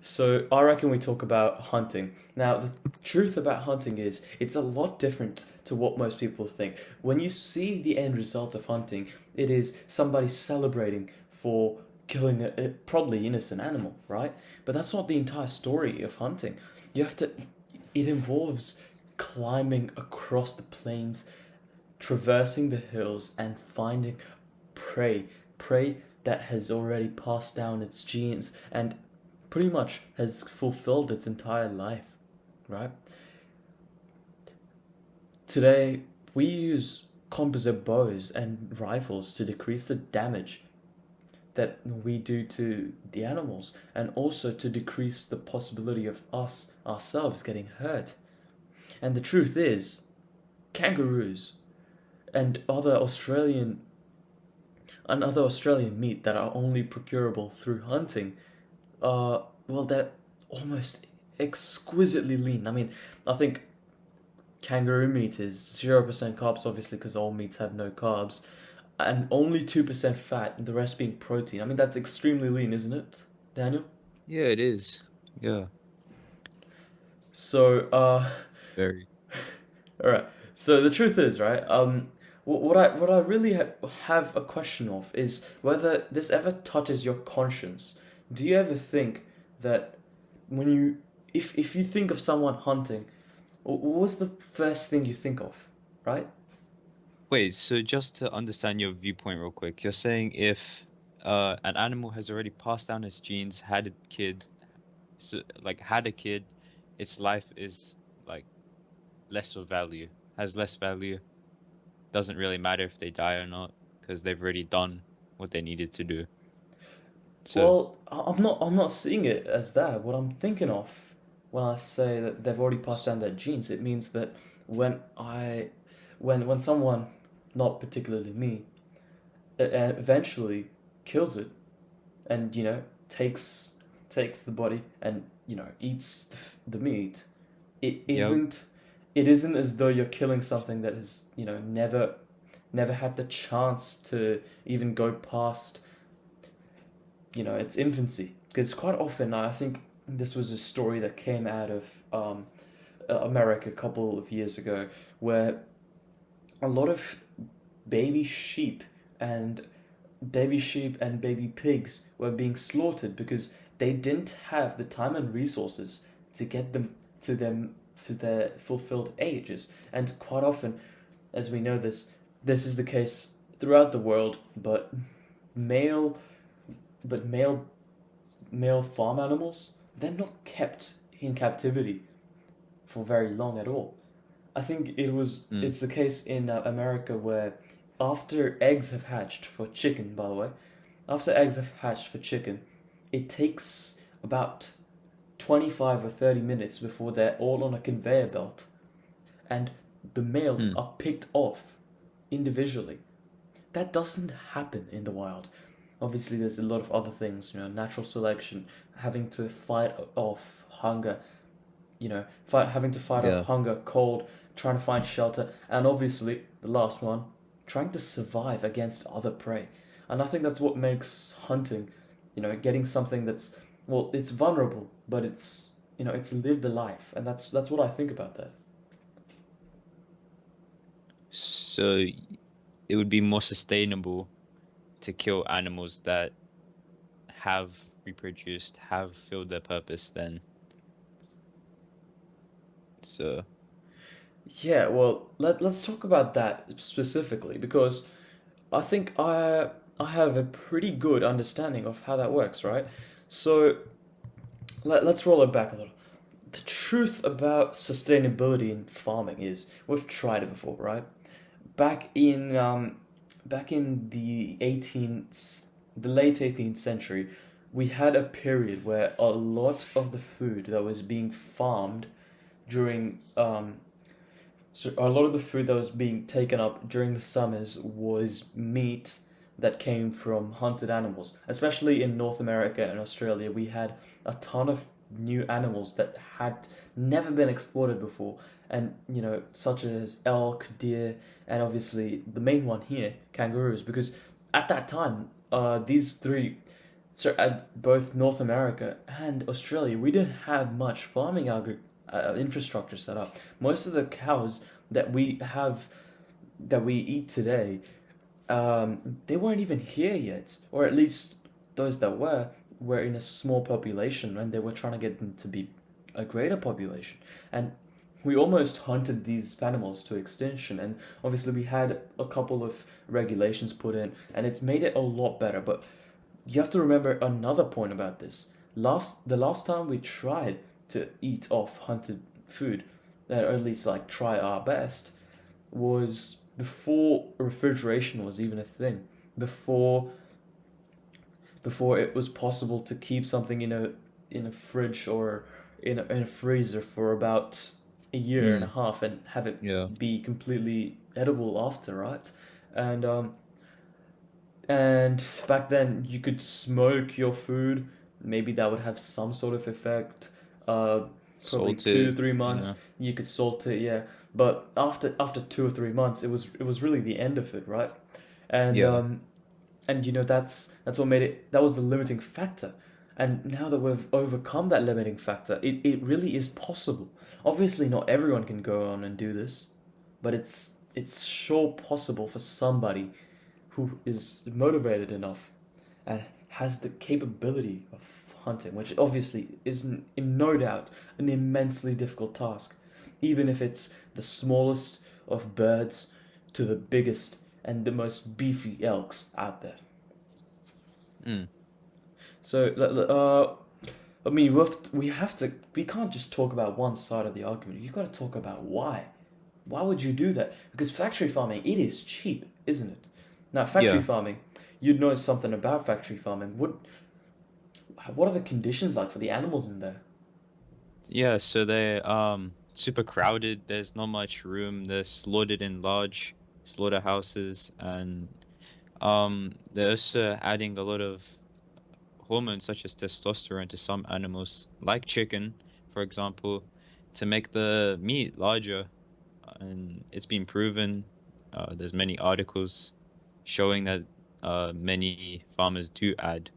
So I reckon we talk about hunting. Now, the truth about hunting is it's a lot different to what most people think. When you see the end result of hunting, it is somebody celebrating for killing a probably innocent animal, right? But that's not the entire story of hunting. You have to. It involves climbing across the plains, traversing the hills, and finding prey. Prey that has already passed down its genes and pretty much has fulfilled its entire life, right? Today, we use composite bows and rifles to decrease the damage that we do to the animals and also to decrease the possibility of us ourselves getting hurt. And the truth is, kangaroos and other Australian meat that are only procurable through hunting well, they're almost exquisitely lean. I mean, I think kangaroo meat is 0% carbs, obviously, because all meats have no carbs, and only 2% fat, and the rest being protein. I mean, that's extremely lean, isn't it, Daniel? Yeah, it is. Yeah, So, very. all right. So the truth is, right? What I really have a question of is whether this ever touches your conscience. Do you ever think that when you, if you think of someone hunting, what's the first thing you think of, right? Wait, so just to understand your viewpoint real quick, you're saying if an animal has already passed down its genes, had a kid, so like had a kid, its life is like less of value, has less value, doesn't really matter if they die or not, because they've already done what they needed to do. So, Well, I'm not seeing it as that. What I'm thinking of when I say that they've already passed down their genes, it means that when I, when someone, not particularly me, eventually kills it and takes the body and eats the meat, it yep. isn't it isn't as though you're killing something that has never had the chance to even go past its infancy. Because quite often, I think this was a story that came out of America a couple of years ago, where a lot of baby sheep and baby pigs were being slaughtered because they didn't have the time and resources to get them to them to their fulfilled ages. And quite often, as we know this is the case throughout the world, male but male farm animals, they're not kept in captivity for very long at all. I think Mm. it's the case in America where after eggs have hatched for chicken, by the way, after eggs have hatched for chicken, it takes about 25 or 30 minutes before they're all on a conveyor belt and the males Mm. are picked off individually. That doesn't happen in the wild. Obviously, there's a lot of other things, natural selection, having to fight off hunger, having to fight off Yeah. hunger, cold, trying to find shelter, and obviously the last one, trying to survive against other prey. And I think that's what makes hunting, getting something that's well, it's vulnerable, but it's lived a life, and that's what I think about that. So it would be more sustainable to kill animals that have reproduced, have filled their purpose then. So, Yeah, well, let's talk about that specifically because I think I have a pretty good understanding of how that works, right? So let's roll it back a little. The truth about sustainability in farming is we've tried it before, right? Back in back in the late 18th century, we had a period where a lot of the food that was being farmed during so a lot of the food that was being taken up during the summers was meat that came from hunted animals. Especially in North America and Australia, we had a ton of new animals that had never been exploited before, and such as elk, deer, and obviously the main one here, kangaroos. Because at that time, these three so at both North America and Australia, we didn't have much farming infrastructure set up. Most of the cows that we have that we eat today, they weren't even here yet, or at least those that were in a small population, and they were trying to get them to be a greater population. And we almost hunted these animals to extinction, and obviously we had a couple of regulations put in, and it's made it a lot better. But you have to remember another point about this. The last time we tried to eat off hunted food, or at least like try our best, was before refrigeration was even a thing. Before it was possible to keep something in a fridge or in a freezer for about a year and a Mm, half and have yeah. it be completely edible after, right? And and back then you could smoke your food. Maybe that would have some sort of effect. Uh, Probably two, Salted, 3 months you could salt it, yeah. But after 2 or 3 months, it was really the end of it, right? And yeah. that's what made it. That was the limiting factor. And now that we've overcome that limiting factor, it really is possible. Obviously, not everyone can go on and do this, but it's sure possible for somebody who is motivated enough and has the capability of hunting, which obviously is in no doubt an immensely difficult task, even if it's the smallest of birds to the biggest and the most beefy elks out there. Mm. So, I mean, we can't just talk about one side of the argument. You've got to talk about why. Why would you do that? Because factory farming, it is cheap, isn't it? Now, factory Yeah. farming, you'd know something about factory farming. What are the conditions like for the animals in there? Yeah, so they super crowded. There's not much room. They're slaughtered in large slaughterhouses, and they're also adding a lot of hormones such as testosterone to some animals, like chicken, for example, to make the meat larger. And it's been proven. There's many articles showing that many farmers do add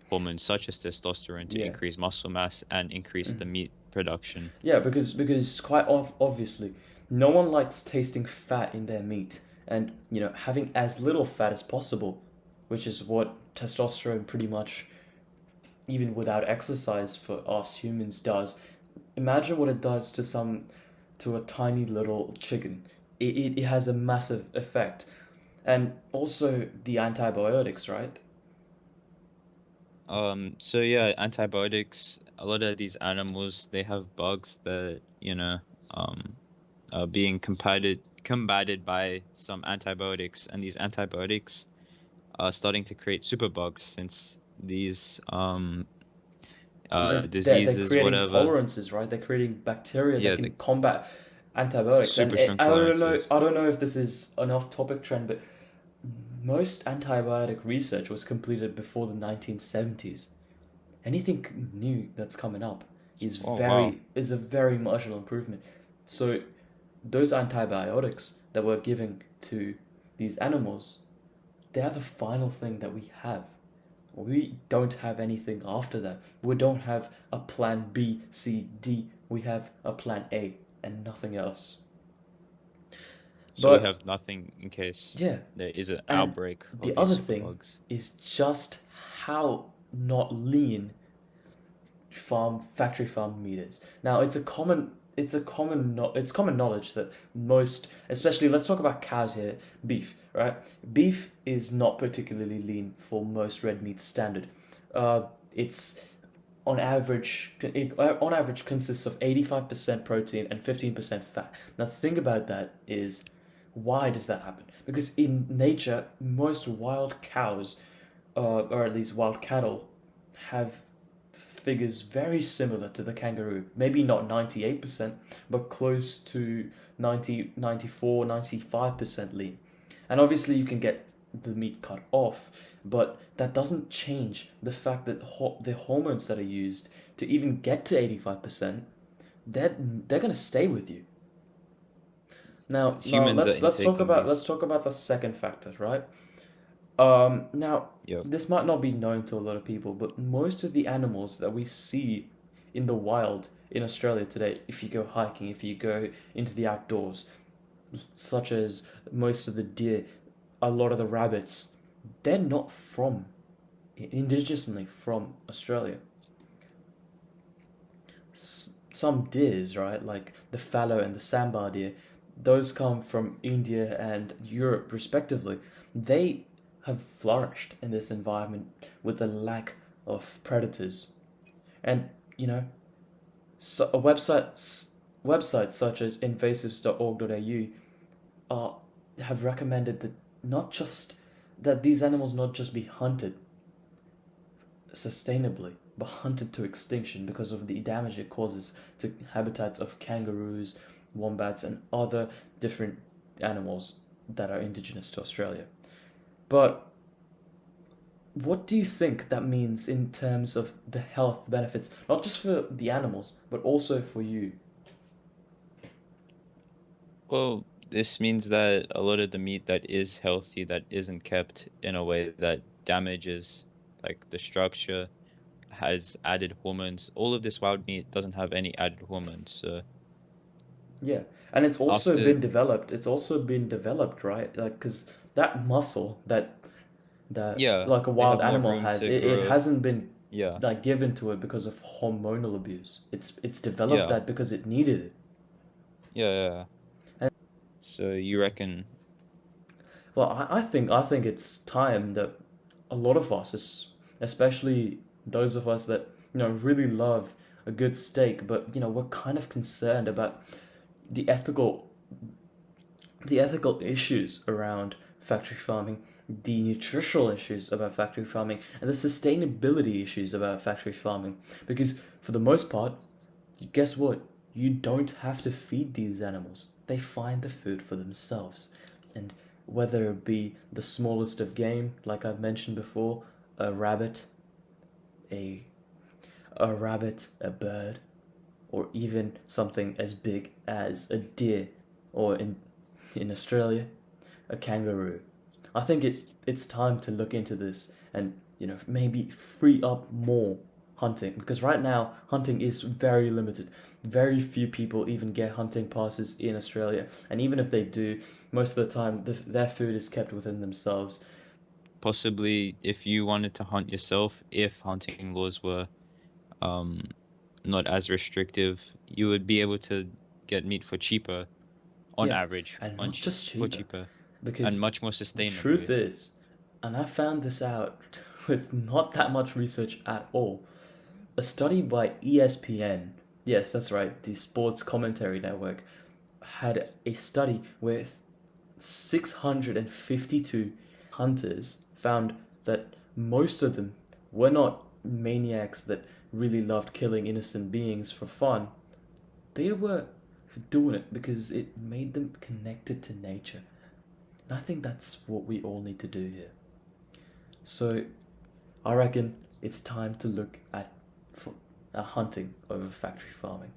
hormones such as testosterone to Yeah. increase muscle mass and increase the meat production. Yeah, because quite obviously, no one likes tasting fat in their meat, and having as little fat as possible, which is what testosterone pretty much, even without exercise for us humans, does. Imagine what it does to a tiny little chicken. It has a massive effect, and also the antibiotics, right? So yeah, antibiotics, a lot of these animals, they have bugs that, are being combated by some antibiotics, and these antibiotics are starting to create superbugs since these They're diseases, creating whatever. tolerances, right? They're creating bacteria that Yeah, can the combat antibiotics. And super strong I don't know, tolerances. I don't know if this is an off-topic trend, but most antibiotic research was completed before the 1970s. Anything new that's coming up Oh wow. is a very marginal improvement. So those antibiotics that we're giving to these animals, they are the final thing that we have. We don't have anything after that. We don't have a plan B, C, D. We have a plan A and nothing else. So we But have nothing in case yeah, there is an and outbreak of the these other thing superbugs. is just how not lean factory farm meat is. Now it's common knowledge that most, especially let's talk about cows here, beef, right? Beef is not particularly lean for most red meat standard. It's on average consists of 85% protein and 15% fat. Now the thing about that is, why does that happen? Because in nature, most wild cows, or at least wild cattle, have figures very similar to the kangaroo. Maybe not 98%, but close to 90, 94, 95% lean. And obviously, you can get the meat cut off, but that doesn't change the fact that the hormones that are used to even get to 85%, they're going to stay with you. Now Humans are let's talk intaking about these. the second factor, right? Now, Yep. this might not be known to a lot of people, but most of the animals that we see in the wild in Australia today, if you go hiking, if you go into the outdoors, such as most of the deer, a lot of the rabbits, they're not from, indigenously from Australia. Some deers, right, like the fallow and the sambar deer, those come from India and Europe respectively. They have flourished in this environment with the lack of predators. And, you know, so websites such as invasives.org.au are have recommended that not just that these animals not just be hunted sustainably, but hunted to extinction because of the damage it causes to habitats of kangaroos, wombats, and other different animals that are indigenous to Australia. But what do you think that means in terms of the health benefits, not just for the animals, but also for you? Well, this means that a lot of the meat that is healthy, that isn't kept in a way that damages like the structure, has added hormones. All of this wild meat doesn't have any added hormones. So Yeah, and it's also after, been developed. It's also been developed, right? Like, because that muscle that yeah, like a they wild have more animal room has, to it grow. hasn't been Yeah, like given to it because of hormonal abuse. It's developed yeah, that because it needed it. yeah, yeah. And So you reckon, well, I think it's time that a lot of us, especially those of us that really love a good steak, but we're kind of concerned about the ethical the ethical issues around factory farming, the nutritional issues about factory farming, and the sustainability issues about factory farming. Because for the most part, guess what? You don't have to feed these animals. They find the food for themselves. And whether it be the smallest of game, like I've mentioned before, a rabbit, a a bird, or even something as big as a deer, or in Australia, a kangaroo. I think it's time to look into this and maybe free up more hunting, because right now hunting is very limited. Very few people even get hunting passes in Australia, and even if they do, most of the time their food is kept within themselves. possibly if you wanted to hunt yourself, if hunting laws were um not as restrictive, you would be able to get meat for cheaper on Yeah, average, and not just for cheaper, cheaper and because much more the truth sustainably. is, and I found this out with not that much research at all. A study by ESPN, yes, that's right, the Sports Commentary Network, had a study with 652 hunters found that most of them were not maniacs that really loved killing innocent beings for fun. They were doing it because it made them connected to nature. And I think that's what we all need to do here. So I reckon it's time to look at hunting over factory farming.